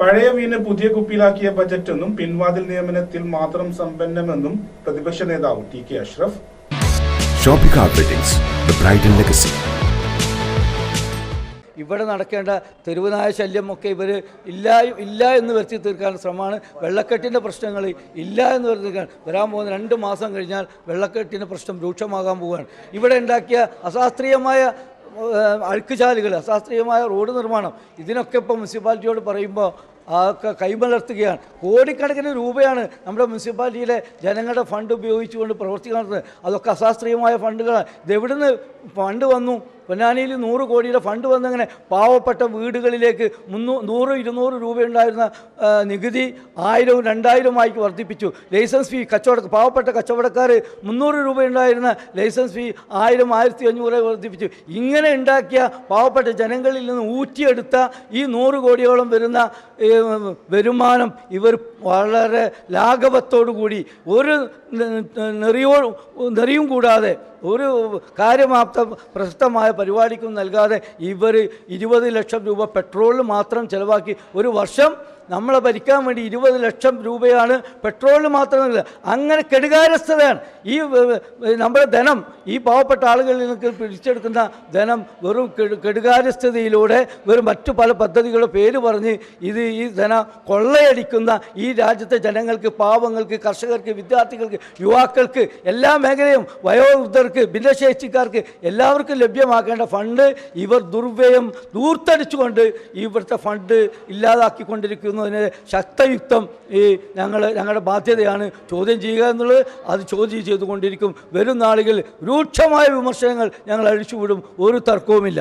പഴയ മീന് പുതിയ കുപ്പിയിലാക്കിയ ബജറ്റെന്നും പിൻവാതിൽ നിയമനത്തിൽ മാത്രം സമ്പന്നമെന്നും പ്രതിപക്ഷ നേതാവ് TK. Ashraf. Shoppika weddings, the bridal legacy. ഇവിടെ നടക്കേണ്ട തെരുവുനായ ശല്യമൊക്കെ ഇവർ ഇല്ല എന്ന് വരുത്തി തീർക്കാൻ ശ്രമമാണ്. വെള്ളക്കെട്ടിൻ്റെ പ്രശ്നങ്ങൾ ഇല്ല എന്ന് വരുത്തി തീർക്കാൻ വരാൻ പോകുന്ന 2 മാസം കഴിഞ്ഞാൽ വെള്ളക്കെട്ടിൻ്റെ പ്രശ്നം രൂക്ഷമാകാൻ പോവുകയാണ്. ഇവിടെ ഉണ്ടാക്കിയ അശാസ്ത്രീയമായ അഴുക്കുചാലുകൾ, അശാസ്ത്രീയമായ റോഡ് നിർമ്മാണം, ഇതിനൊക്കെ ഇപ്പോൾ മുനിസിപ്പാലിറ്റിയോട് പറയുമ്പോൾ അതൊക്കെ കൈമലർത്തുകയാണ്. കോടിക്കണക്കിന് രൂപയാണ് നമ്മുടെ മുനിസിപ്പാലിറ്റിയിലെ ജനങ്ങളുടെ ഫണ്ട് ഉപയോഗിച്ചുകൊണ്ട് പ്രവർത്തിക്കുന്നത്. അതൊക്കെ അശാസ്ത്രീയമായ ഫണ്ടുകളാണ്. ഇതെവിടുന്ന് ഫണ്ട് വന്നു? പൊന്നാനിയിൽ 100 കോടിയുടെ ഫണ്ട് വന്നങ്ങനെ പാവപ്പെട്ട വീടുകളിലേക്ക് 100-200 രൂപയുണ്ടായിരുന്ന നികുതി 1000-2000 ആക്കി വർദ്ധിപ്പിച്ചു. ലൈസൻസ് ഫീ പാവപ്പെട്ട കച്ചവടക്കാർ 300 രൂപയുണ്ടായിരുന്ന ലൈസൻസ് ഫീ 1000-1500 വർദ്ധിപ്പിച്ചു. ഇങ്ങനെ ഉണ്ടാക്കിയ പാവപ്പെട്ട ജനങ്ങളിൽ നിന്ന് ഊറ്റിയെടുത്ത ഈ 100 കോടിയോളം വരുന്ന വരുമാനം ഇവർ വളരെ ലാഘവത്തോടു കൂടി ഒരു നെറിയും കൂടാതെ ഒരു കാര്യമാപ്ത പ്രശസ്തമായ പരിപാടിക്കും നൽകാതെ ഇവർ 20 ലക്ഷം രൂപ പെട്രോളിന് മാത്രം ചിലവാക്കി. ഒരു വർഷം നമ്മളെ ഭരിക്കാൻ വേണ്ടി 20 ലക്ഷം രൂപയാണ് പെട്രോളിന് മാത്രം. അങ്ങനെ കെടുകാര്യസ്ഥതയാണ് ഈ നമ്മുടെ ധനം, ഈ പാവപ്പെട്ട ആളുകളിൽ നിന്ന് പിടിച്ചെടുക്കുന്ന ധനം വെറും കെടുകാര്യസ്ഥതയിലൂടെ വെറും മറ്റു പല പദ്ധതികളുടെ പേര് പറഞ്ഞ് ഈ ധനം കൊള്ളയടിക്കുന്ന ഈ രാജ്യത്തെ ജനങ്ങൾക്ക്, പാവങ്ങൾക്ക്, കർഷകർക്ക്, വിദ്യാർത്ഥികൾക്ക്, യുവാക്കൾക്ക്, എല്ലാ മേഖലയും, വയോവൃദ്ധർക്ക്, ഭിന്നശേഷിക്കാർക്ക് എല്ലാവർക്കും ലഭ്യമാക്കേണ്ട ഫണ്ട് ഇവർ ദൂർത്തടിച്ചുകൊണ്ട് ഇവിടുത്തെ ഫണ്ട് ഇല്ലാതാക്കിക്കൊണ്ടിരിക്കുന്നു. ശക്തയുക്തം ഞങ്ങളുടെ ബാധ്യതയാണ് ചോദ്യം ചെയ്യുക എന്നുള്ളത്. അത് ചോദ്യം ചെയ്തുകൊണ്ടിരിക്കും. വരും നാളുകളിൽ രൂക്ഷമായ വിമർശനങ്ങൾ ഞങ്ങൾ അഴിച്ചുവിടും. ഒരു തർക്കവുമില്ല.